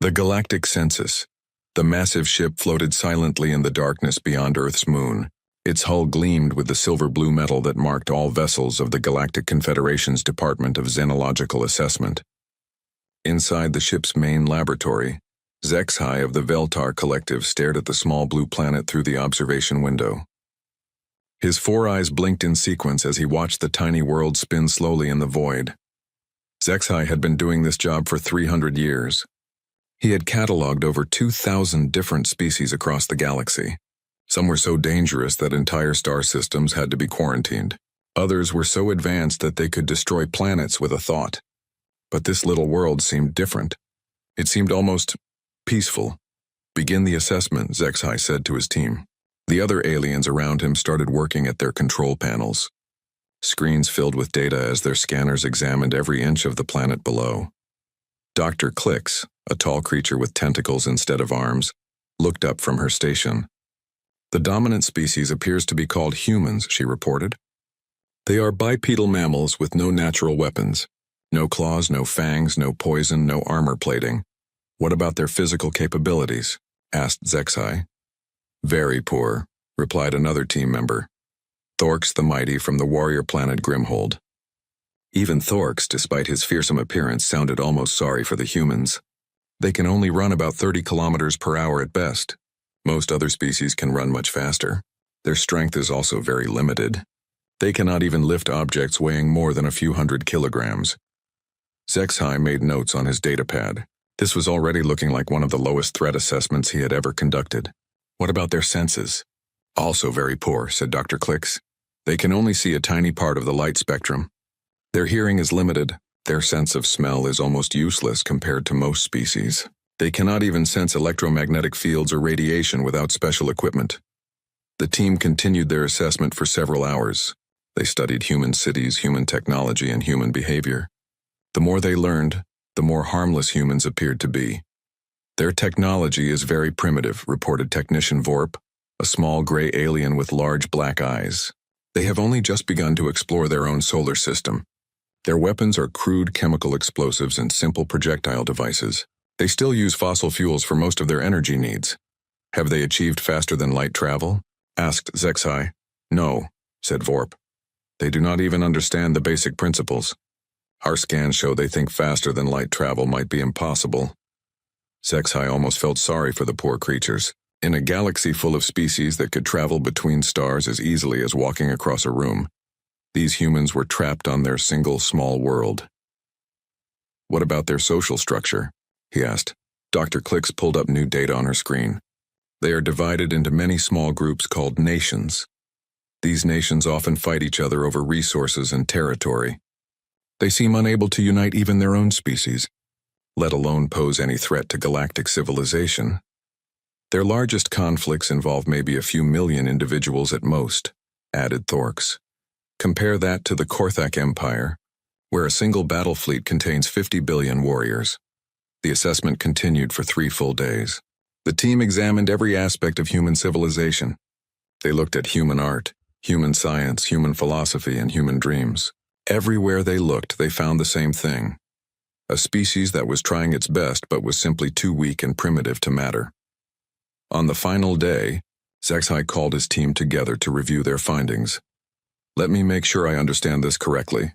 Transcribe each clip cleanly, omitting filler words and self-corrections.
The galactic census. The massive ship floated silently in the darkness beyond Earth's moon. Its hull gleamed with the silver-blue metal that marked all vessels of the Galactic Confederation's Department of Xenological Assessment. Inside the ship's main laboratory, HFY of the Veltar Collective stared at the small blue planet through the observation window. His four eyes blinked in sequence as he watched the tiny world spin slowly in the void. HFY had been doing this job for 300 years. He had cataloged over 2,000 different species across the galaxy. Some were so dangerous that entire star systems had to be quarantined. Others were so advanced that they could destroy planets with a thought. But this little world seemed different. It seemed almost peaceful. "Begin the assessment," HFY said to his team. The other aliens around him started working at their control panels. Screens filled with data as their scanners examined every inch of the planet below. Dr. Clicks, a tall creature with tentacles instead of arms, looked up from her station. "The dominant species appears to be called humans," she reported. "They are bipedal mammals with no natural weapons. No claws, no fangs, no poison, no armor plating. What about their physical capabilities?" asked HFY. "Very poor," replied another team member. Thorx the Mighty from the warrior planet Grimhold. Even Thorx, despite his fearsome appearance, sounded almost sorry for the humans. "They can only run about 30 kilometers per hour at best. Most other species can run much faster. Their strength is also very limited. They cannot even lift objects weighing more than a few hundred kilograms." HFY made notes on his datapad. This was already looking like one of the lowest threat assessments he had ever conducted. "What about their senses?" "Also very poor," said Dr. Clicks. "They can only see a tiny part of the light spectrum. Their hearing is limited. Their sense of smell is almost useless compared to most species. They cannot even sense electromagnetic fields or radiation without special equipment." The team continued their assessment for several hours. They studied human cities, human technology, and human behavior. The more they learned, the more harmless humans appeared to be. "Their technology is very primitive," reported Technician Vorp, a small gray alien with large black eyes. "They have only just begun to explore their own solar system. Their weapons are crude chemical explosives and simple projectile devices. They still use fossil fuels for most of their energy needs." "Have they achieved faster-than-light travel?" asked HFY. "No," said Vorp. "They do not even understand the basic principles. Our scans show they think faster-than-light travel might be impossible." HFY almost felt sorry for the poor creatures. In a galaxy full of species that could travel between stars as easily as walking across a room, these humans were trapped on their single small world. "What about their social structure?" he asked. Dr. Clicks pulled up new data on her screen. "They are divided into many small groups called nations. These nations often fight each other over resources and territory. They seem unable to unite even their own species, let alone pose any threat to galactic civilization. Their largest conflicts involve maybe a few million individuals at most," added Thorx. "Compare that to the Korthak Empire, where a single battle fleet contains 50 billion warriors." The assessment continued for 3 full days. The team examined every aspect of human civilization. They looked at human art, human science, human philosophy, and human dreams. Everywhere they looked, they found the same thing: a species that was trying its best but was simply too weak and primitive to matter. On the final day, HFY called his team together to review their findings. "Let me make sure I understand this correctly,"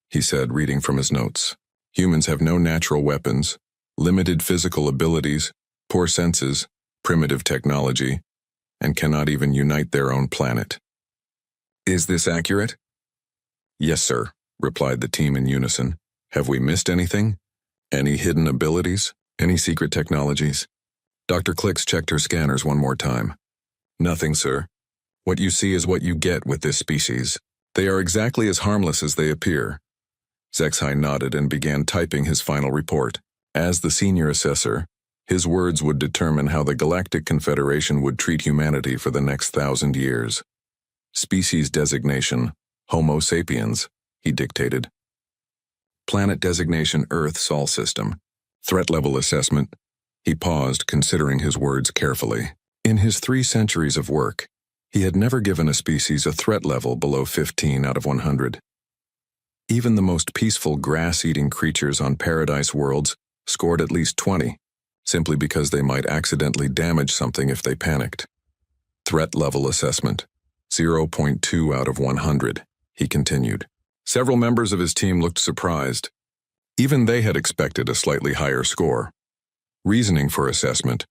he said, reading from his notes. "Humans have no natural weapons, limited physical abilities, poor senses, primitive technology, and cannot even unite their own planet. Is this accurate?" "Yes, sir," replied the team in unison. "Have we missed anything? Any hidden abilities? Any secret technologies?" Dr. Clicks checked her scanners one more time. "Nothing, sir. What you see is what you get with this species. They are exactly as harmless as they appear." HFY nodded and began typing his final report. As the senior assessor, his words would determine how the Galactic Confederation would treat humanity for the next 1,000 years. "Species designation, Homo sapiens," he dictated. "Planet designation, Earth Sol System. Threat level assessment." He paused, considering his words carefully. In his 3 centuries of work, he had never given a species a threat level below 15 out of 100. Even the most peaceful grass-eating creatures on paradise worlds scored at least 20. simply because they might accidentally damage something if they panicked. Threat level assessment, 0.2 out of 100, he continued. Several members of his team looked surprised. Even they had expected a slightly higher score. Reasoning for assessment: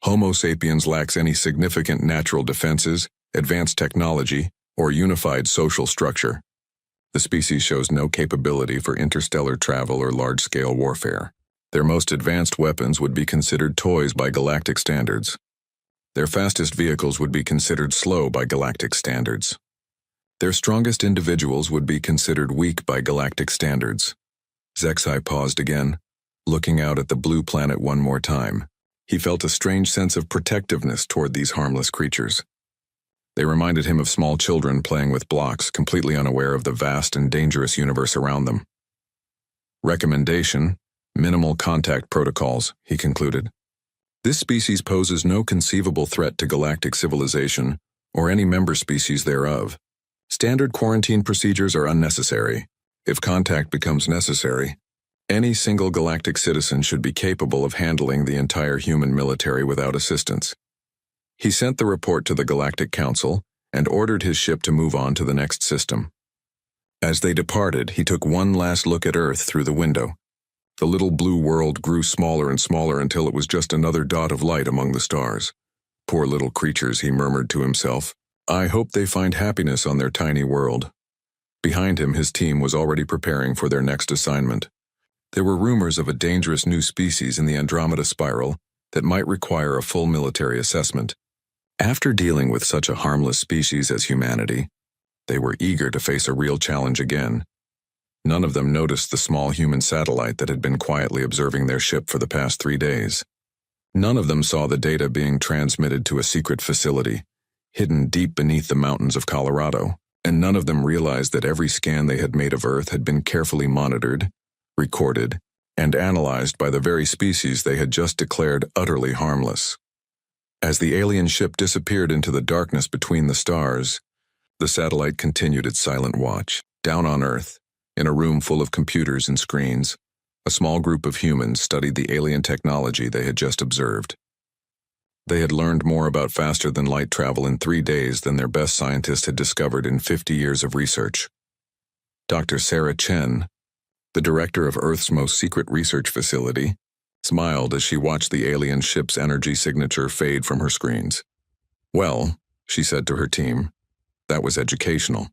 Homo sapiens lacks any significant natural defenses, advanced technology, or unified social structure. The species shows no capability for interstellar travel or large-scale warfare. Their most advanced weapons would be considered toys by galactic standards. Their fastest vehicles would be considered slow by galactic standards. Their strongest individuals would be considered weak by galactic standards. HFY paused again, looking out at the blue planet one more time. He felt a strange sense of protectiveness toward these harmless creatures. They reminded him of small children playing with blocks, completely unaware of the vast and dangerous universe around them. Recommendation: minimal contact protocols, he concluded. This species poses no conceivable threat to galactic civilization or any member species thereof. Standard quarantine procedures are unnecessary. If contact becomes necessary, any single galactic citizen should be capable of handling the entire human military without assistance. He sent the report to the Galactic Council and ordered his ship to move on to the next system. As they departed, he took one last look at Earth through the window. The little blue world grew smaller and smaller until it was just another dot of light among the stars. Poor little creatures, he murmured to himself. I hope they find happiness on their tiny world. Behind him, his team was already preparing for their next assignment. There were rumors of a dangerous new species in the Andromeda Spiral that might require a full military assessment. After dealing with such a harmless species as humanity, they were eager to face a real challenge again. None of them noticed the small human satellite that had been quietly observing their ship for the past 3 days. None of them saw the data being transmitted to a secret facility, hidden deep beneath the mountains of Colorado, and none of them realized that every scan they had made of Earth had been carefully monitored, recorded, and analyzed by the very species they had just declared utterly harmless. As the alien ship disappeared into the darkness between the stars, the satellite continued its silent watch. Down on Earth, in a room full of computers and screens, a small group of humans studied the alien technology they had just observed. They had learned more about faster-than-light travel in 3 days than their best scientists had discovered in 50 years of research. Dr. Sarah Chen, the director of Earth's most secret research facility, smiled as she watched the alien ship's energy signature fade from her screens. Well, she said to her team, that was educational.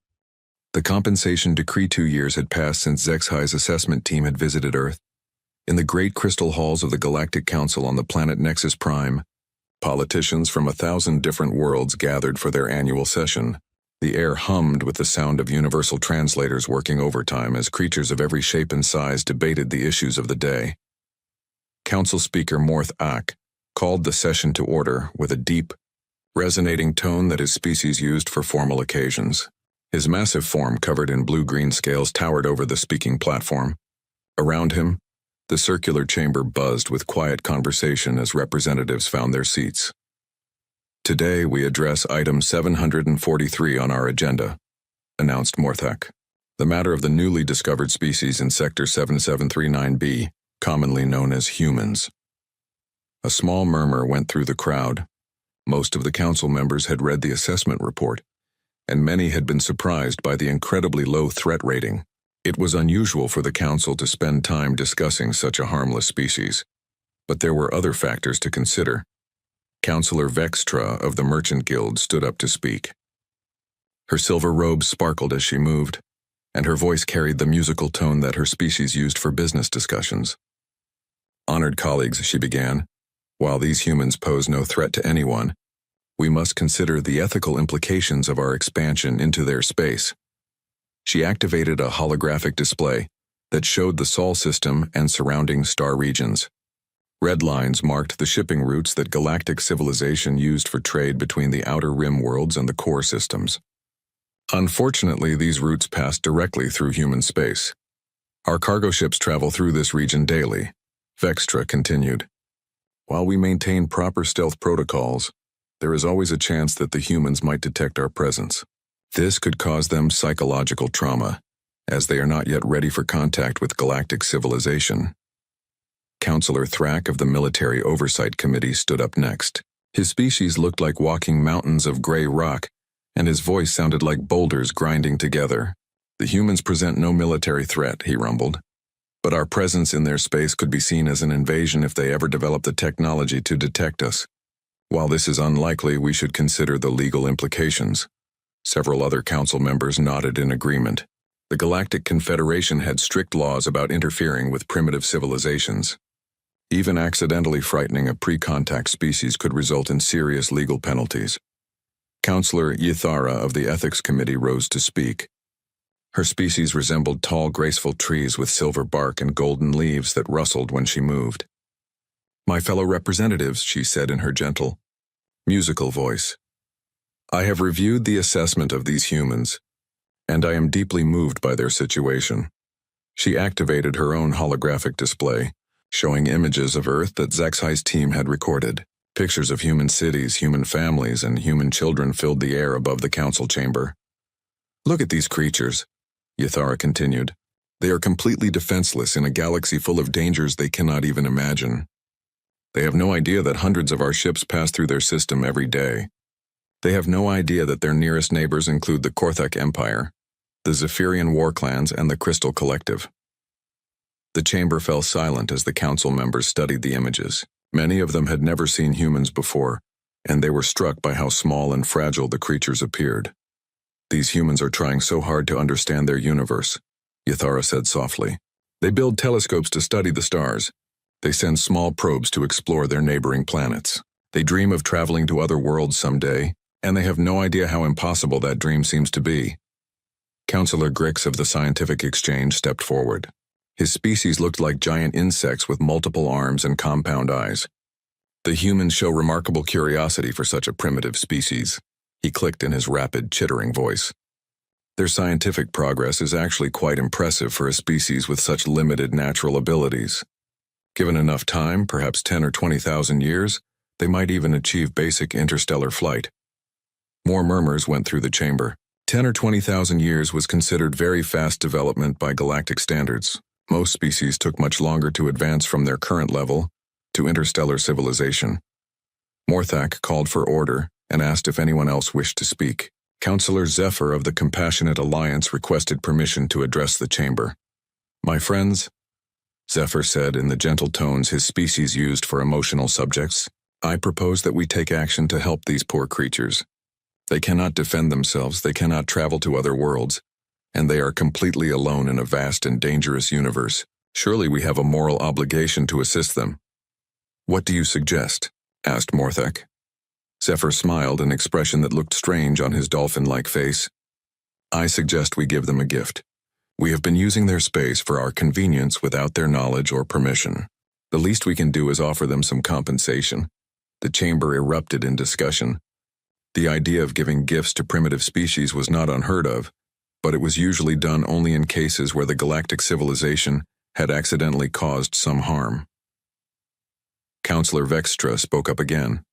The compensation decree 2 years had passed since HFY's assessment team had visited Earth. In the great crystal halls of the Galactic Council on the planet Nexus Prime, politicians from 1,000 different worlds gathered for their annual session. The air hummed with the sound of universal translators working overtime as creatures of every shape and size debated the issues of the day. Council Speaker Morth Ak called the session to order with a deep, resonating tone that his species used for formal occasions. His massive form covered in blue-green scales towered over the speaking platform. Around him, the circular chamber buzzed with quiet conversation as representatives found their seats. Today we address item 743 on our agenda, announced Morthak, the matter of the newly discovered species in Sector 7739B, commonly known as humans. A small murmur went through the crowd. Most of the council members had read the assessment report, and many had been surprised by the incredibly low threat rating. It was unusual for the council to spend time discussing such a harmless species, but there were other factors to consider. Councillor Vextra of the Merchant Guild stood up to speak. Her silver robes sparkled as she moved, and her voice carried the musical tone that her species used for business discussions. Honored colleagues, she began, while these humans pose no threat to anyone, we must consider the ethical implications of our expansion into their space. She activated a holographic display that showed the Sol system and surrounding star regions. Red lines marked the shipping routes that galactic civilization used for trade between the outer rim worlds and the core systems. Unfortunately, these routes passed directly through human space. Our cargo ships travel through this region daily, Vextra continued. While we maintain proper stealth protocols, there is always a chance that the humans might detect our presence. This could cause them psychological trauma, as they are not yet ready for contact with galactic civilization. Counselor Thrack of the Military Oversight Committee stood up next. His species looked like walking mountains of gray rock, and his voice sounded like boulders grinding together. The humans present no military threat, he rumbled. But our presence in their space could be seen as an invasion if they ever develop the technology to detect us. While this is unlikely, we should consider the legal implications. Several other council members nodded in agreement. The Galactic Confederation had strict laws about interfering with primitive civilizations. Even accidentally frightening a pre-contact species could result in serious legal penalties. Counselor Yithara of the Ethics Committee rose to speak. Her species resembled tall, graceful trees with silver bark and golden leaves that rustled when she moved. "My fellow representatives," she said in her gentle, musical voice, "I have reviewed the assessment of these humans, and I am deeply moved by their situation." She activated her own holographic display, showing images of Earth that Zexai's team had recorded. Pictures of human cities, human families, and human children filled the air above the council chamber. "Look at these creatures," Yithara continued. "They are completely defenseless in a galaxy full of dangers they cannot even imagine. They have no idea that hundreds of our ships pass through their system every day. They have no idea that their nearest neighbors include the Korthak Empire, the Zephyrian war clans, and the Crystal Collective." The chamber fell silent as the council members studied the images. Many of them had never seen humans before, and they were struck by how small and fragile the creatures appeared. "These humans are trying so hard to understand their universe," Yithara said softly. "They build telescopes to study the stars. They send small probes to explore their neighboring planets. They dream of traveling to other worlds someday, and they have no idea how impossible that dream seems to be." Counselor Grix of the Scientific Exchange stepped forward. His species looked like giant insects with multiple arms and compound eyes. "The humans show remarkable curiosity for such a primitive species," he clicked in his rapid, chittering voice. "Their scientific progress is actually quite impressive for a species with such limited natural abilities. Given enough time, perhaps 10 or 20,000 years, they might even achieve basic interstellar flight." More murmurs went through the chamber. 10 or 20,000 years was considered very fast development by galactic standards. Most species took much longer to advance from their current level to interstellar civilization. Morthak called for order and asked if anyone else wished to speak. Counselor Zephyr of the Compassionate Alliance requested permission to address the chamber. "My friends," Zephyr said in the gentle tones his species used for emotional subjects, "I propose that we take action to help these poor creatures. They cannot defend themselves, they cannot travel to other worlds, and they are completely alone in a vast and dangerous universe. Surely we have a moral obligation to assist them." "What do you suggest?" asked Morthak. Zephyr smiled, an expression that looked strange on his dolphin-like face. "I suggest we give them a gift. We have been using their space for our convenience without their knowledge or permission. The least we can do is offer them some compensation." The chamber erupted in discussion. The idea of giving gifts to primitive species was not unheard of, but it was usually done only in cases where the galactic civilization had accidentally caused some harm. Counselor Vextra spoke up again.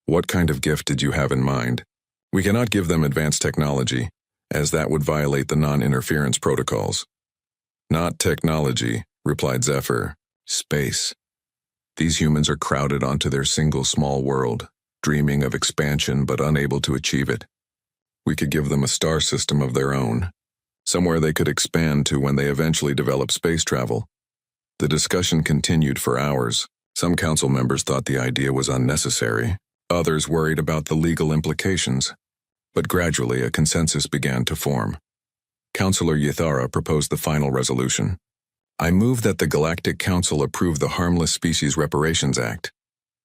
"What kind of gift did you have in mind? We cannot give them advanced technology, as that would violate the non-interference protocols." "Not technology," replied Zephyr. "Space. These humans are crowded onto their single small world, dreaming of expansion but unable to achieve it. We could give them a star system of their own, somewhere they could expand to when they eventually develop space travel." The discussion continued for hours. Some council members thought the idea was unnecessary. Others worried about the legal implications. But gradually a consensus began to form. Counselor Yithara proposed the final resolution. "I move that the Galactic Council approve the Harmless Species Reparations Act.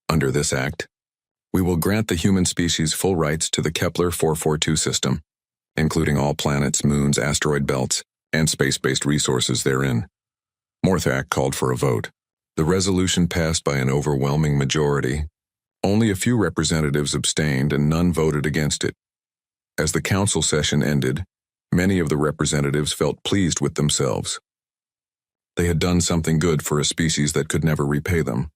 Under this act, we will grant the human species full rights to the Kepler 442 system, including all planets, moons, asteroid belts, and space-based resources therein." Morthak called for a vote. The resolution passed by an overwhelming majority. Only a few representatives abstained and none voted against it. As the council session ended, many of the representatives felt pleased with themselves. They had done something good for a species that could never repay them.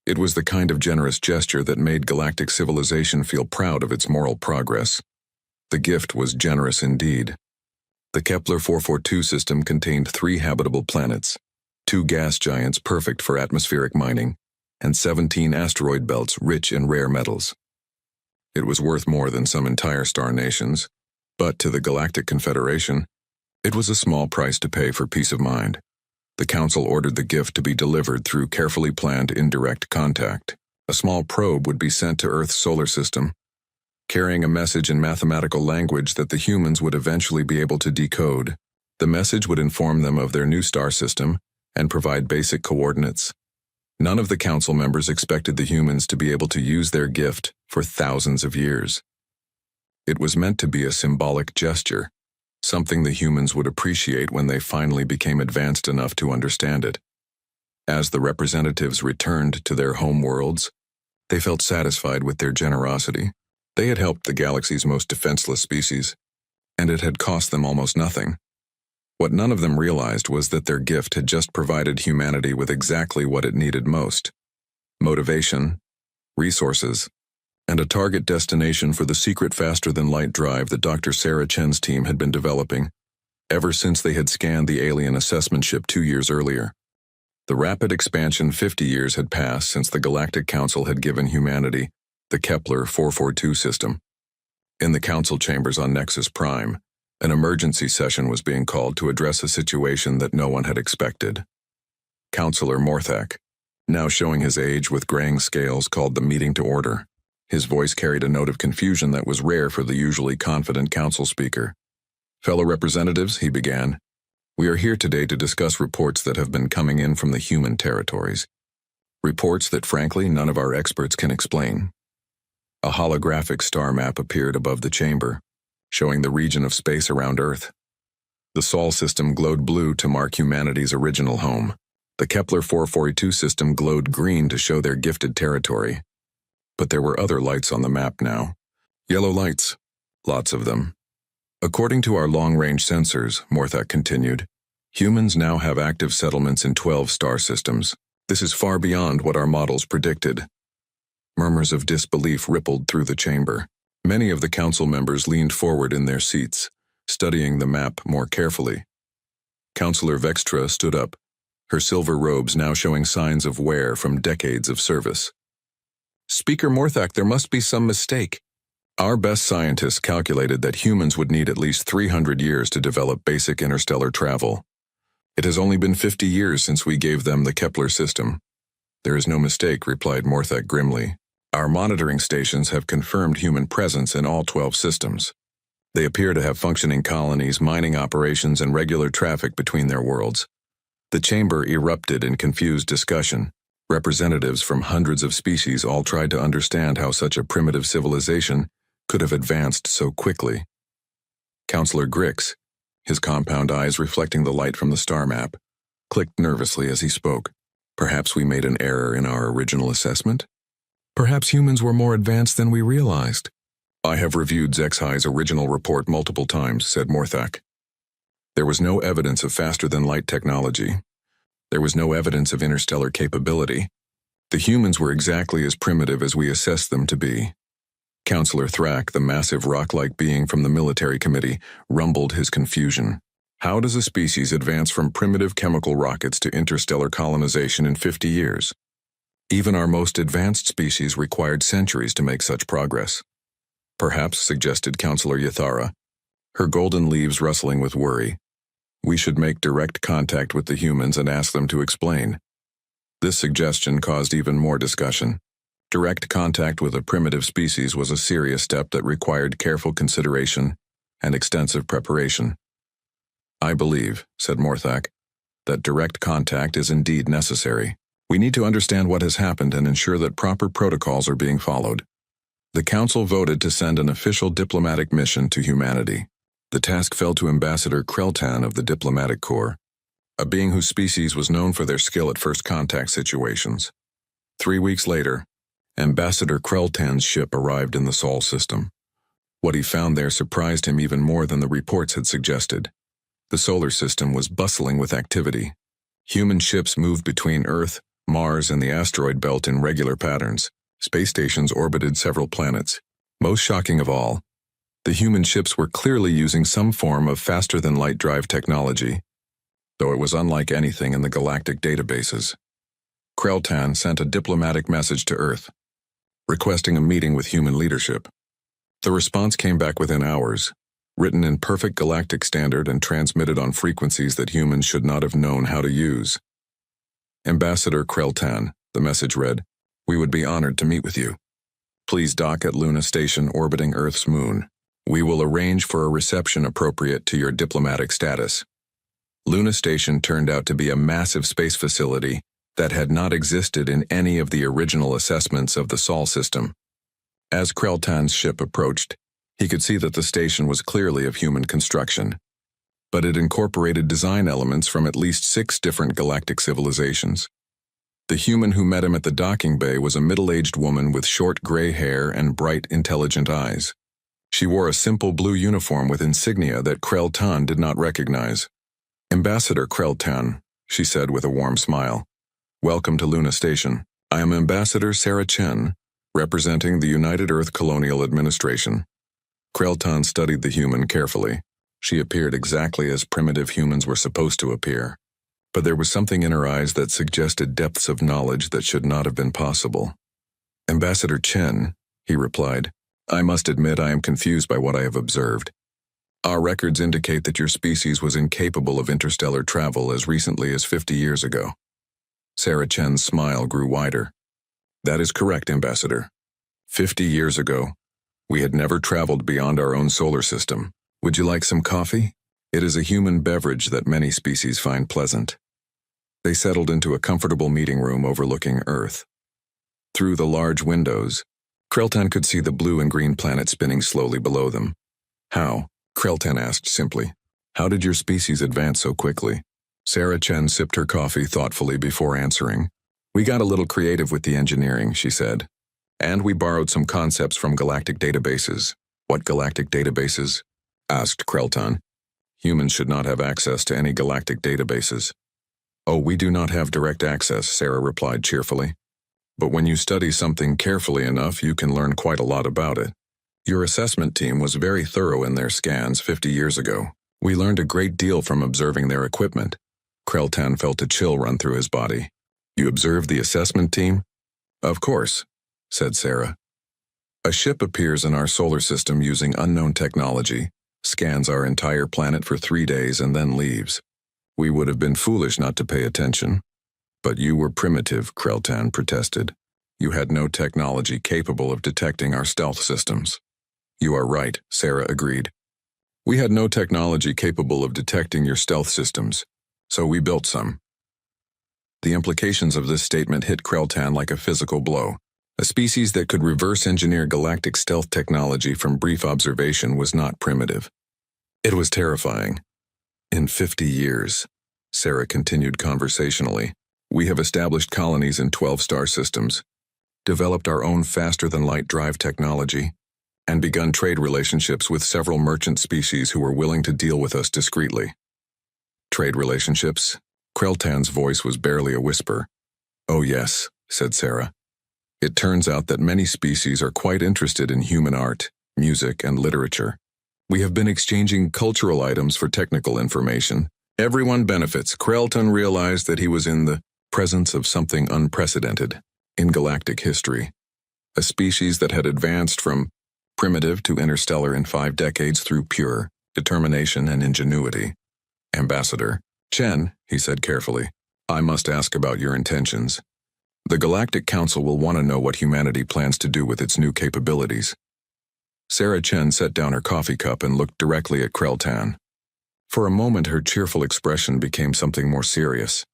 It was the kind of generous gesture that made galactic civilization feel proud of its moral progress. The gift was generous indeed. The Kepler 442 system contained 3 habitable planets. 2 gas giants perfect for atmospheric mining, and 17 asteroid belts rich in rare metals. It was worth more than some entire star nations, but to the Galactic Confederation, it was a small price to pay for peace of mind. The Council ordered the gift to be delivered through carefully planned indirect contact. A small probe would be sent to Earth's solar system, carrying a message in mathematical language that the humans would eventually be able to decode. The message would inform them of their new star system and provide basic coordinates. None of the Council members expected the humans to be able to use their gift for thousands of years. It was meant to be a symbolic gesture, something the humans would appreciate when they finally became advanced enough to understand it. As the representatives returned to their home worlds, they felt satisfied with their generosity. They had helped the galaxy's most defenseless species, and it had cost them almost nothing. What none of them realized was that their gift had just provided humanity with exactly what it needed most: motivation, resources, and a target destination for the secret faster-than-light drive that Dr. Sarah Chen's team had been developing ever since they had scanned the alien assessment ship 2 years earlier. The rapid expansion 50 years had passed since the Galactic Council had given humanity the Kepler 442 system. In the Council chambers on Nexus Prime, an emergency session was being called to address a situation that no one had expected. Councillor Morthak, now showing his age with graying scales, called the meeting to order. His voice carried a note of confusion that was rare for the usually confident council speaker. "Fellow representatives," he began, "we are here today to discuss reports that have been coming in from the human territories. Reports that, frankly, none of our experts can explain." A holographic star map appeared above the chamber, showing the region of space around Earth. The Sol system glowed blue to mark humanity's original home. The Kepler 442 system glowed green to show their gifted territory. But there were other lights on the map now. Yellow lights. Lots of them. "According to our long-range sensors," Morthak continued, "humans now have active settlements in 12 star systems. This is far beyond what our models predicted." Murmurs of disbelief rippled through the chamber. Many of the council members leaned forward in their seats, studying the map more carefully. Councillor Vextra stood up, her silver robes now showing signs of wear from decades of service. "Speaker Morthak, there must be some mistake. Our best scientists calculated that humans would need at least 300 years to develop basic interstellar travel. It has only been 50 years since we gave them the Kepler system." "There is no mistake," replied Morthak grimly. "Our monitoring stations have confirmed human presence in all 12 systems. They appear to have functioning colonies, mining operations, and regular traffic between their worlds." The chamber erupted in confused discussion. Representatives from hundreds of species all tried to understand how such a primitive civilization could have advanced so quickly. Councillor Grix, his compound eyes reflecting the light from the star map, clicked nervously as he spoke. "Perhaps we made an error in our original assessment? Perhaps humans were more advanced than we realized." "I have reviewed Zexhi's original report multiple times," said Morthak. "There was no evidence of faster-than-light technology. There was no evidence of interstellar capability. The humans were exactly as primitive as we assessed them to be." Councillor Thrak, the massive rock-like being from the military committee, rumbled his confusion. "How does a species advance from primitive chemical rockets to interstellar colonization in 50 years? Even our most advanced species required centuries to make such progress." "Perhaps," suggested Councillor Yathara, her golden leaves rustling with worry, "we should make direct contact with the humans and ask them to explain." This suggestion caused even more discussion. Direct contact with a primitive species was a serious step that required careful consideration and extensive preparation. "I believe," said Morthak, "that direct contact is indeed necessary. We need to understand what has happened and ensure that proper protocols are being followed." The Council voted to send an official diplomatic mission to humanity. The task fell to Ambassador Kreltan of the Diplomatic Corps, a being whose species was known for their skill at first contact situations. 3 weeks later, Ambassador Kreltan's ship arrived in the Sol system. What he found there surprised him even more than the reports had suggested. The solar system was bustling with activity. Human ships moved between Earth, Mars, and the asteroid belt in regular patterns. Space stations orbited several planets. Most shocking of all, the human ships were clearly using some form of faster-than-light drive technology. though it was unlike anything in the galactic databases. Kreltan sent a diplomatic message to Earth, requesting a meeting with human leadership. The response came back within hours, written in perfect galactic standard and transmitted on frequencies that humans should not have known how to use. Ambassador Kreltan, the message read, "We would be honored to meet with you. Please dock at Luna Station orbiting Earth's moon. We will arrange for a reception appropriate to your diplomatic status." Luna Station turned out to be a massive space facility that had not existed in any of the original assessments of the Sol system. As Kreltan's ship approached, he could see that the station was clearly of human construction, but it incorporated design elements from at least 6 different galactic civilizations. The human who met him at the docking bay was a middle-aged woman with short gray hair and bright, intelligent eyes. She wore a simple blue uniform with insignia that Kreltan did not recognize. "Ambassador Kreltan," she said with a warm smile. "Welcome to Luna Station. I am Ambassador Sarah Chen, representing the United Earth Colonial Administration." Kreltan studied the human carefully. She appeared exactly as primitive humans were supposed to appear, but there was something in her eyes that suggested depths of knowledge that should not have been possible. "Ambassador Chen," he replied, "I must admit I am confused by what I have observed. Our records indicate that your species was incapable of interstellar travel as recently as 50 years ago." Sarah Chen's smile grew wider. "That is correct, Ambassador. 50 years ago, we had never traveled beyond our own solar system. Would you like some coffee? It is a human beverage that many species find pleasant." They settled into a comfortable meeting room overlooking Earth. Through the large windows, Kreltan could see the blue and green planet spinning slowly below them. "How?" Kreltan asked simply. "How did your species advance so quickly?" Sarah Chen sipped her coffee thoughtfully before answering. "We got a little creative with the engineering," she said. "And we borrowed some concepts from galactic databases." "What galactic databases?" asked Kreltan. "Humans should not have access to any galactic databases." "Oh, we do not have direct access," Sarah replied cheerfully. "But when you study something carefully enough, you can learn quite a lot about it. Your assessment team was very thorough in their scans 50 years ago. We learned a great deal from observing their equipment." Kreltan felt a chill run through his body. "You observed the assessment team?" "Of course," said Sarah. "A ship appears in our solar system using unknown technology, scans our entire planet for 3 days, and then leaves. We would have been foolish not to pay attention." "But you were primitive," Kreltan protested. "You had no technology capable of detecting our stealth systems." "You are right," Sarah agreed. "We had no technology capable of detecting your stealth systems, so we built some." The implications of this statement hit Kreltan like a physical blow. A species that could reverse engineer galactic stealth technology from brief observation was not primitive. It was terrifying. "In 50 years," Sarah continued conversationally, "we have established colonies in 12 star systems, developed our own faster-than-light drive technology, and begun trade relationships with several merchant species who were willing to deal with us discreetly." "Trade relationships?" Kreltan's voice was barely a whisper. "Oh yes," said Sarah. "It turns out that many species are quite interested in human art, music, and literature. We have been exchanging cultural items for technical information. Everyone benefits." Kreltan realized that he was in the presence of something unprecedented in galactic history. A species that had advanced from primitive to interstellar in 5 decades through pure determination and ingenuity. "Ambassador Chen," he said carefully, "I must ask about your intentions. The Galactic Council will want to know what humanity plans to do with its new capabilities." Sarah Chen set down her coffee cup and looked directly at Kreltan. For a moment her cheerful expression became something more serious.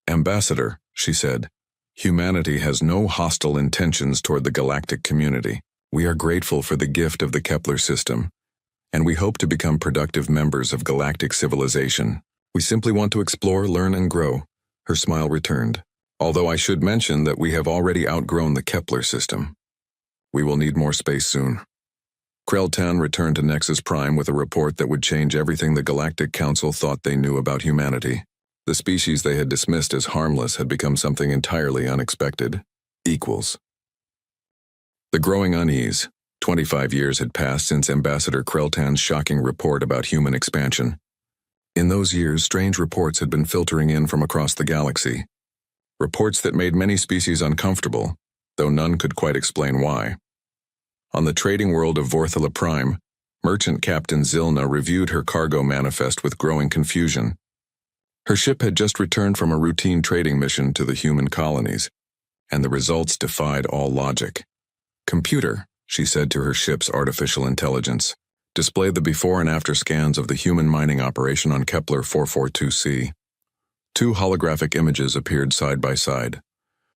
"Ambassador," she said, "humanity has no hostile intentions toward the galactic community. We are grateful for the gift of the Kepler system, and we hope to become productive members of galactic civilization. We simply want to explore, learn, and grow." Her smile returned. "Although I should mention that we have already outgrown the Kepler system. We will need more space soon." Kreltan returned to Nexus Prime with a report that would change everything the Galactic Council thought they knew about humanity. The species they had dismissed as harmless had become something entirely unexpected. Equals. The growing unease. 25 years had passed since Ambassador Kreltan's shocking report about human expansion. In those years, strange reports had been filtering in from across the galaxy. Reports that made many species uncomfortable, though none could quite explain why. On the trading world of Vorthala Prime, merchant Captain Zilna reviewed her cargo manifest with growing confusion. Her ship had just returned from a routine trading mission to the human colonies, and the results defied all logic. "Computer," she said to her ship's artificial intelligence, "display the before and after scans of the human mining operation on Kepler 442c. Two holographic images appeared side by side.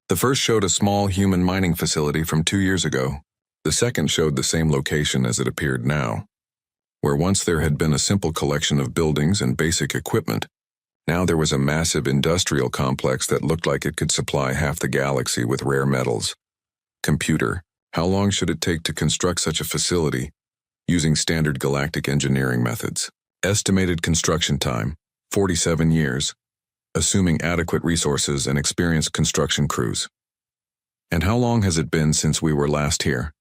The first showed a small human mining facility from 2 years ago. The second showed the same location as it appeared now. Where once there had been a simple collection of buildings and basic equipment, now there was a massive industrial complex that looked like it could supply half the galaxy with rare metals. Computer, how long should it take to construct such a facility using standard galactic engineering methods? Estimated construction time, 47 years, assuming adequate resources and experienced construction crews. And how long has it been since we were last here?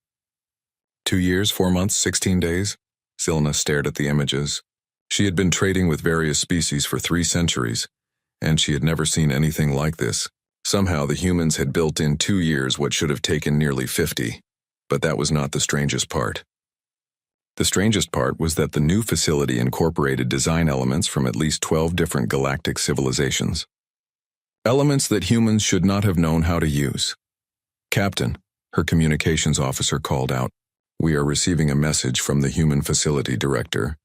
2 years, 4 months, 16 days? Zilna stared at the images. She had been trading with various species for 3 centuries, and she had never seen anything like this. Somehow the humans had built in 2 years what should have taken nearly 50. But that was not the strangest part. The strangest part was that the new facility incorporated design elements from at least 12 different galactic civilizations. Elements that humans should not have known how to use. "Captain," her communications officer called out, "we are receiving a message from the human facility director."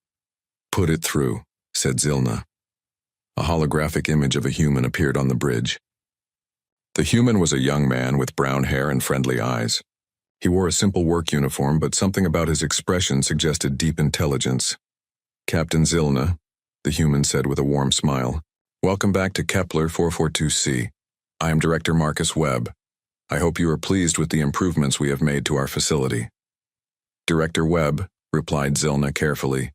"Put it through," said Zilna. A holographic image of a human appeared on the bridge. The human was a young man with brown hair and friendly eyes. He wore a simple work uniform, but something about his expression suggested deep intelligence. "Captain Zilna," the human said with a warm smile, "welcome back to Kepler 442c. I am Director Marcus Webb. I hope you are pleased with the improvements we have made to our facility." "Director Webb," replied Zilna carefully,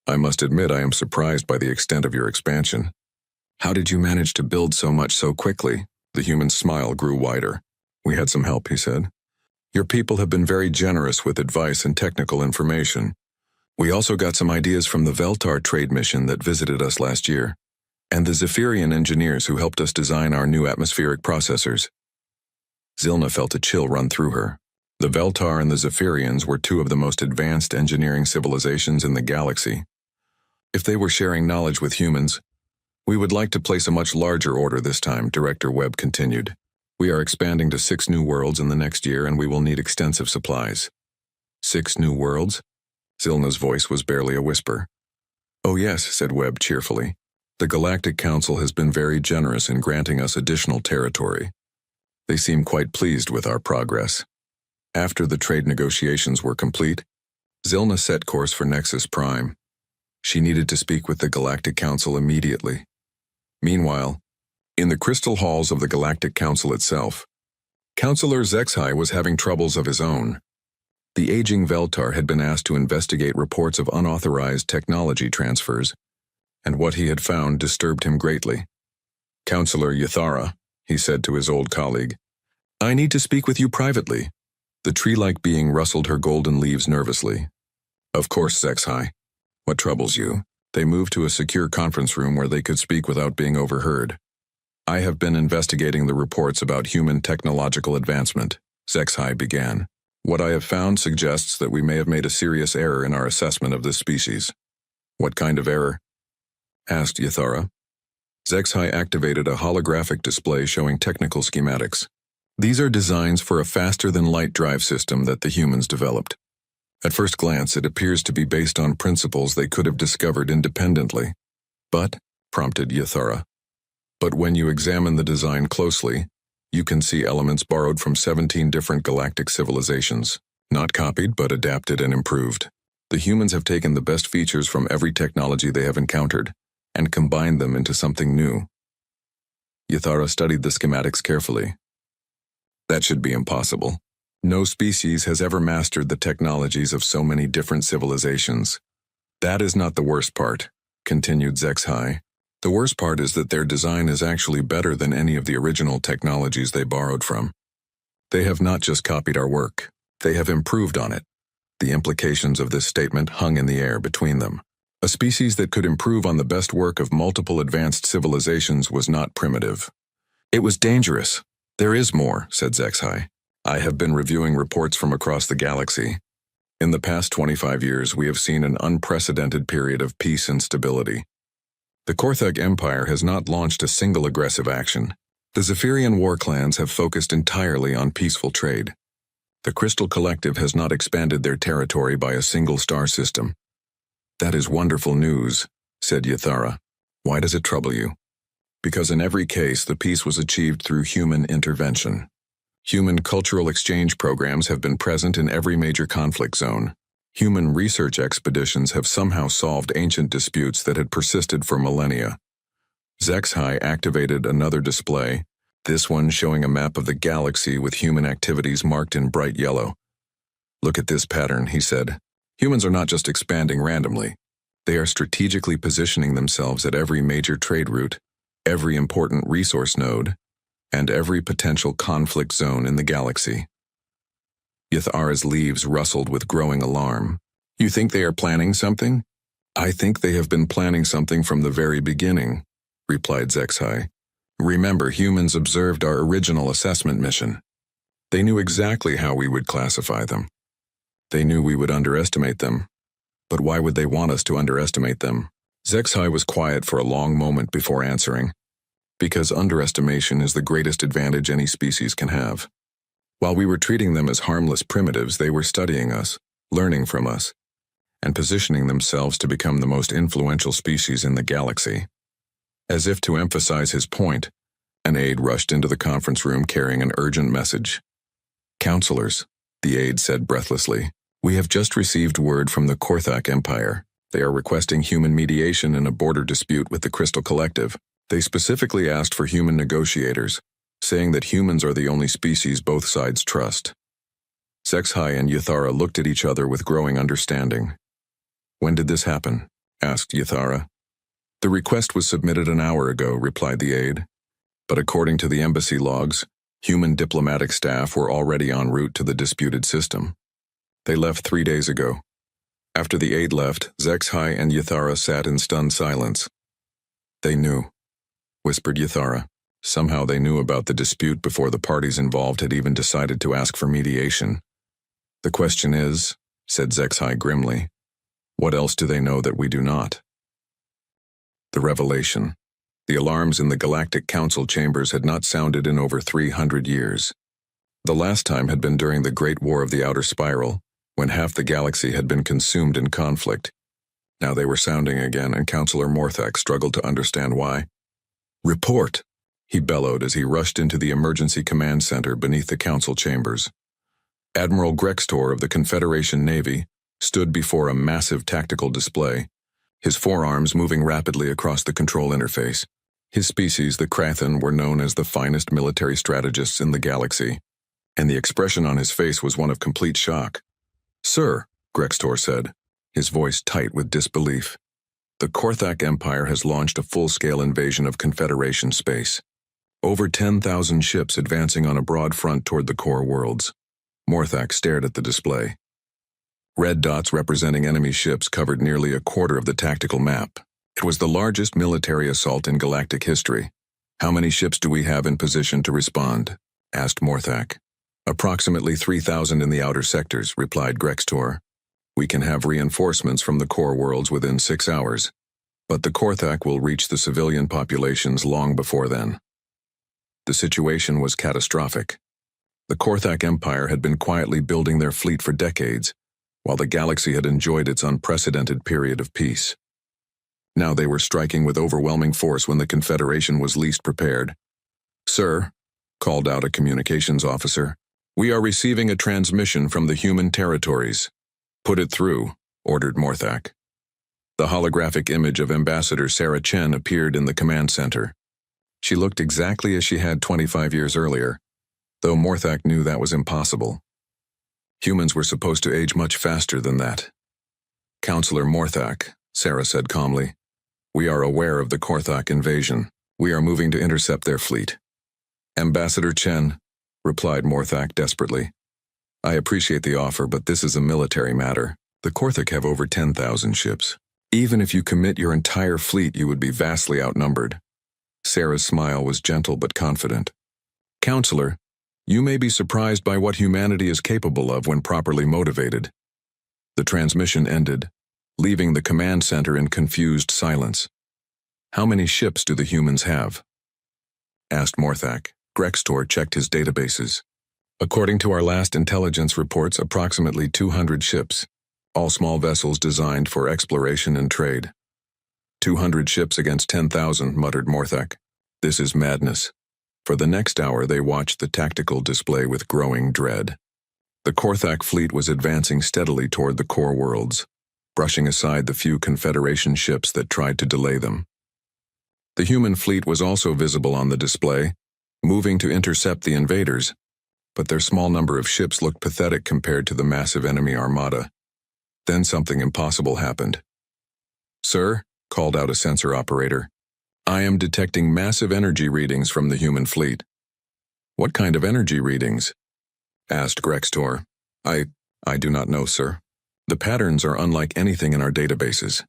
"I must admit I am surprised by the extent of your expansion. How did you manage to build so much so quickly?" The human's smile grew wider. "We had some help," he said. "Your people have been very generous with advice and technical information. We also got some ideas from the Veltar trade mission that visited us last year, and the Zephyrian engineers who helped us design our new atmospheric processors." Zilna felt a chill run through her. The Veltar and the Zephyrians were 2 of the most advanced engineering civilizations in the galaxy. If they were sharing knowledge with humans, "We would like to place a much larger order this time," Director Webb continued. "We are expanding to 6 new worlds in the next year, and we will need extensive supplies." 6 new worlds? Zilna's voice was barely a whisper. "Oh yes," said Webb cheerfully. "The Galactic Council has been very generous in granting us additional territory. They seem quite pleased with our progress." After the trade negotiations were complete, Zilna set course for Nexus Prime. She needed to speak with the Galactic Council immediately. Meanwhile, in the crystal halls of the Galactic Council itself, Councillor Zexhai was having troubles of his own. The aging Veltar had been asked to investigate reports of unauthorized technology transfers, and what he had found disturbed him greatly. "Councillor Yathara," he said to his old colleague, "I need to speak with you privately." The tree-like being rustled her golden leaves nervously. "Of course, Zexhai. What troubles you?" They moved to a secure conference room where they could speak without being overheard. "I have been investigating the reports about human technological advancement," Zexhai began. "What I have found suggests that we may have made a serious error in our assessment of this species." "What kind of error?" asked Yathara. Zexhai activated a holographic display showing technical schematics. "These are designs for a faster-than-light drive system that the humans developed. At first glance, it appears to be based on principles they could have discovered independently. But," prompted Yathara, "but when you examine the design closely, you can see elements borrowed from 17 different galactic civilizations, not copied but adapted and improved. The humans have taken the best features from every technology they have encountered and combined them into something new." Yathara studied the schematics carefully. "That should be impossible. No species has ever mastered the technologies of so many different civilizations." "That is not the worst part," continued Zexhai. "The worst part is that their design is actually better than any of the original technologies they borrowed from. They have not just copied our work, they have improved on it." The implications of this statement hung in the air between them. A species that could improve on the best work of multiple advanced civilizations was not primitive. It was dangerous. There is more, said HFY. I have been reviewing reports from across the galaxy. In the past 25 years, we have seen an unprecedented period of peace and stability. The Korthag Empire has not launched a single aggressive action. The Zephyrian war clans have focused entirely on peaceful trade. The Crystal Collective has not expanded their territory by a single star system. That is wonderful news, said Yathara. Why does it trouble you? Because in every case, the peace was achieved through human intervention. Human cultural exchange programs have been present in every major conflict zone. Human research expeditions have somehow solved ancient disputes that had persisted for millennia. HFY activated another display, this one showing a map of the galaxy with human activities marked in bright yellow. Look at this pattern, he said. Humans are not just expanding randomly. They are strategically positioning themselves at every major trade route, every important resource node, and every potential conflict zone in the galaxy. Yathara's leaves rustled with growing alarm. You think they are planning something? I think they have been planning something from the very beginning, replied HFY. Remember, humans observed our original assessment mission. They knew exactly how we would classify them. They knew we would underestimate them. But why would they want us to underestimate them? HFY was quiet for a long moment before answering. Because underestimation is the greatest advantage any species can have. While we were treating them as harmless primitives, they were studying us, learning from us, and positioning themselves to become the most influential species in the galaxy. As if to emphasize his point, an aide rushed into the conference room carrying an urgent message. Counselors, the aide said breathlessly, we have just received word from the Korthak Empire. They are requesting human mediation in a border dispute with the Crystal Collective. They specifically asked for human negotiators, saying that humans are the only species both sides trust. HFY and Yathara looked at each other with growing understanding. When did this happen? Asked Yathara. The request was submitted an hour ago, replied the aide. But according to the embassy logs, human diplomatic staff were already en route to the disputed system. They left 3 days ago. After the aide left, HFY and Yathara sat in stunned silence. They knew, whispered Yathara. Somehow they knew about the dispute before the parties involved had even decided to ask for mediation. The question is, said HFY grimly, what else do they know that we do not? The revelation. The alarms in the Galactic Council chambers had not sounded in over 300 years. The last time had been during the Great War of the Outer Spiral, when half the galaxy had been consumed in conflict. Now they were sounding again, and Counselor Morthak struggled to understand why. Report, he bellowed as he rushed into the emergency command center beneath the council chambers. Admiral Grextor of the Confederation Navy stood before a massive tactical display, his forearms moving rapidly across the control interface. His species, the Krathen, were known as the finest military strategists in the galaxy, and the expression on his face was one of complete shock. Sir, Grextor said, his voice tight with disbelief. The Korthak Empire has launched a full-scale invasion of Confederation space. Over 10,000 ships advancing on a broad front toward the core worlds. Morthak stared at the display. Red dots representing enemy ships covered nearly a quarter of the tactical map. It was the largest military assault in galactic history. How many ships do we have in position to respond? Asked Morthak. Approximately 3,000 in the outer sectors, replied Grextor. We can have reinforcements from the core worlds within 6 hours, but the Korthak will reach the civilian populations long before then. The situation was catastrophic. The Korthak Empire had been quietly building their fleet for decades, while the galaxy had enjoyed its unprecedented period of peace. Now they were striking with overwhelming force when the Confederation was least prepared. Sir, called out a communications officer, we are receiving a transmission from the human territories. Put it through, ordered Morthak. The holographic image of Ambassador Sarah Chen appeared in the command center. She looked exactly as she had 25 years earlier, though Morthak knew that was impossible. Humans were supposed to age much faster than that. Counselor Morthak, Sarah said calmly, we are aware of the Korthak invasion. We are moving to intercept their fleet. Ambassador Chen, replied Morthak desperately. I appreciate the offer, but this is a military matter. The Korthak have over 10,000 ships. Even if you commit your entire fleet, you would be vastly outnumbered. Sarah's smile was gentle but confident. Counselor, you may be surprised by what humanity is capable of when properly motivated. The transmission ended, leaving the command center in confused silence. How many ships do the humans have? Asked Morthak. Grextor checked his databases. According to our last intelligence reports, approximately 200 ships, all small vessels designed for exploration and trade. 200 ships against 10,000, muttered Morthak. This is madness. For the next hour they watched the tactical display with growing dread. The Korthak fleet was advancing steadily toward the core worlds, brushing aside the few Confederation ships that tried to delay them. The human fleet was also visible on the display, moving to intercept the invaders, but their small number of ships looked pathetic compared to the massive enemy armada. Then something impossible happened. Sir, called out a sensor operator, I am detecting massive energy readings from the human fleet. What kind of energy readings? Asked Grextor. I do not know, sir. The patterns are unlike anything in our databases.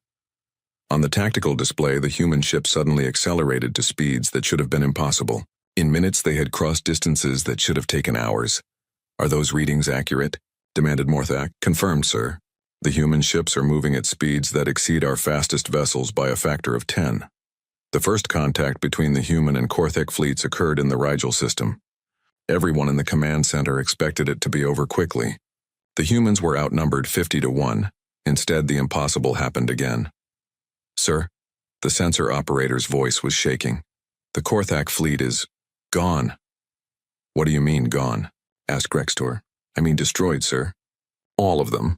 On the tactical display, the human ship suddenly accelerated to speeds that should have been impossible. In minutes, they had crossed distances that should have taken hours. Are those readings accurate? Demanded Morthak. Confirmed, sir. The human ships are moving at speeds that exceed our fastest vessels by a factor of 10. The first contact between the human and Korthak fleets occurred in the Rigel system. Everyone in the command center expected it to be over quickly. The humans were outnumbered 50-1. Instead, the impossible happened again. Sir, the sensor operator's voice was shaking. The Korthak fleet is gone. What do you mean, gone? Asked Grextor. I mean destroyed, sir. All of them.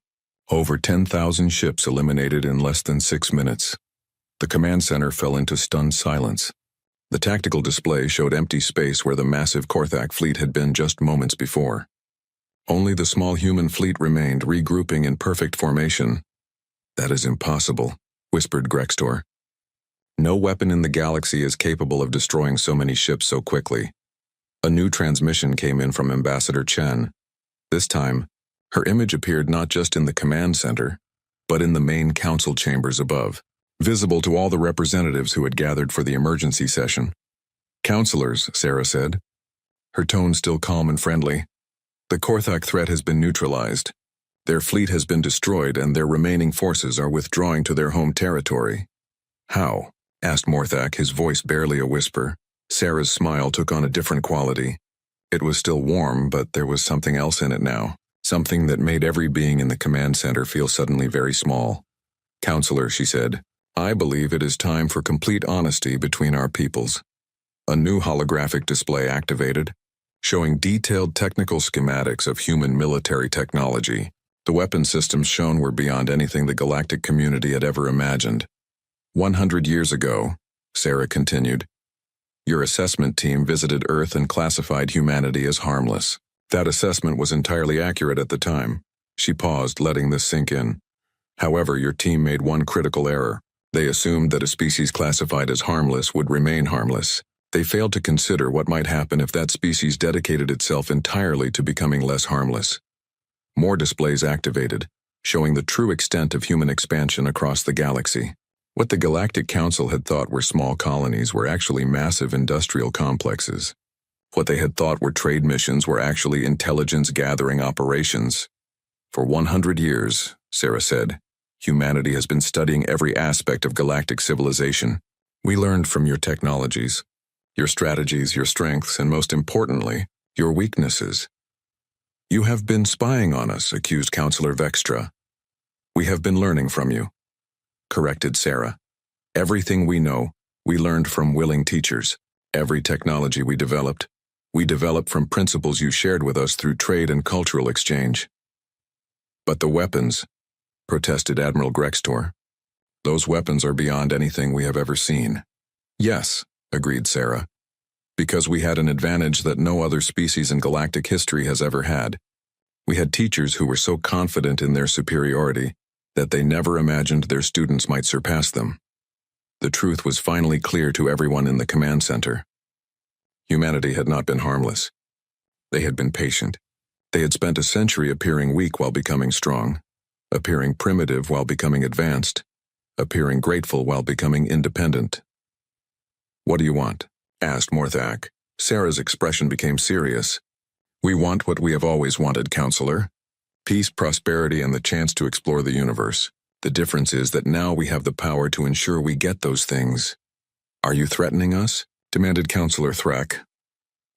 Over 10,000 ships eliminated in less than 6 minutes. The command center fell into stunned silence. The tactical display showed empty space where the massive Korthak fleet had been just moments before. Only the small human fleet remained, regrouping in perfect formation. That is impossible, whispered Grextor. No weapon in the galaxy is capable of destroying so many ships so quickly. A new transmission came in from Ambassador Chen. This time, her image appeared not just in the command center, but in the main council chambers above, visible to all the representatives who had gathered for the emergency session. Counselors, Sarah said, her tone still calm and friendly. The Korthak threat has been neutralized. Their fleet has been destroyed and their remaining forces are withdrawing to their home territory. How? Asked Morthak, his voice barely a whisper. Sarah's smile took on a different quality. It was still warm, but there was something else in it now. Something that made every being in the command center feel suddenly very small. Counselor, she said, I believe it is time for complete honesty between our peoples. A new holographic display activated, showing detailed technical schematics of human military technology. The weapon systems shown were beyond anything the galactic community had ever imagined. 100 years ago, Sarah continued, your assessment team visited Earth and classified humanity as harmless. That assessment was entirely accurate at the time. She paused, letting this sink in. However, your team made one critical error. They assumed that a species classified as harmless would remain harmless. They failed to consider what might happen if that species dedicated itself entirely to becoming less harmless. More displays activated, showing the true extent of human expansion across the galaxy. What the Galactic Council had thought were small colonies were actually massive industrial complexes. What they had thought were trade missions were actually intelligence-gathering operations. For 100 years, Sarah said, humanity has been studying every aspect of galactic civilization. We learned from your technologies, your strategies, your strengths, and most importantly, your weaknesses. You have been spying on us, accused Counselor Vextra. We have been learning from you, corrected Sarah. Everything we know, we learned from willing teachers. Every technology we developed from principles you shared with us through trade and cultural exchange. But the weapons, protested Admiral Grextor. Those weapons are beyond anything we have ever seen. Yes, agreed Sarah, because we had an advantage that no other species in galactic history has ever had. We had teachers who were so confident in their superiority that they never imagined their students might surpass them. The truth was finally clear to everyone in the command center. Humanity had not been harmless. They had been patient. They had spent a century appearing weak while becoming strong, appearing primitive while becoming advanced, appearing grateful while becoming independent. "What do you want?" asked Morthak. Sarah's expression became serious. "We want what we have always wanted, counselor. Peace, prosperity, and the chance to explore the universe. The difference is that now we have the power to ensure we get those things." "Are you threatening us?" demanded Counselor Thrak.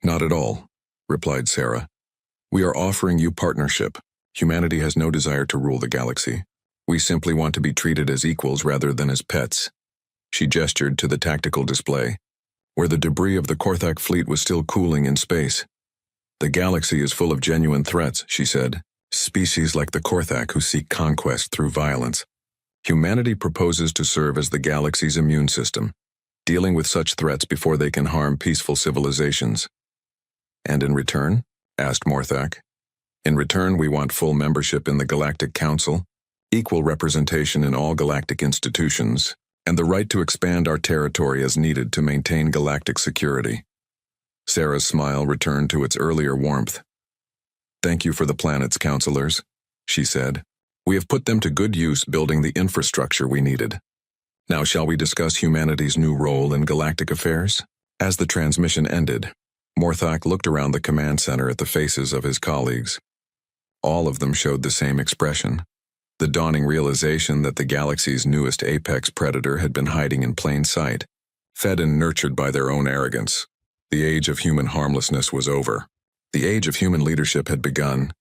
"Not at all," replied Sarah. "We are offering you partnership. Humanity has no desire to rule the galaxy. We simply want to be treated as equals rather than as pets." She gestured to the tactical display, where the debris of the Korthak fleet was still cooling in space. "The galaxy is full of genuine threats," she said. "Species like the Korthak who seek conquest through violence. Humanity proposes to serve as the galaxy's immune system, dealing with such threats before they can harm peaceful civilizations." "And in return?" asked Morthak. "In return, we want full membership in the Galactic Council, equal representation in all galactic institutions, and the right to expand our territory as needed to maintain galactic security." Sarah's smile returned to its earlier warmth. "Thank you for the planet's counselors," she said. "We have put them to good use building the infrastructure we needed. Now shall we discuss humanity's new role in galactic affairs?" As the transmission ended, Morthak looked around the command center at the faces of his colleagues. All of them showed the same expression, the dawning realization that the galaxy's newest apex predator had been hiding in plain sight, fed and nurtured by their own arrogance. The age of human harmlessness was over. The age of human leadership had begun,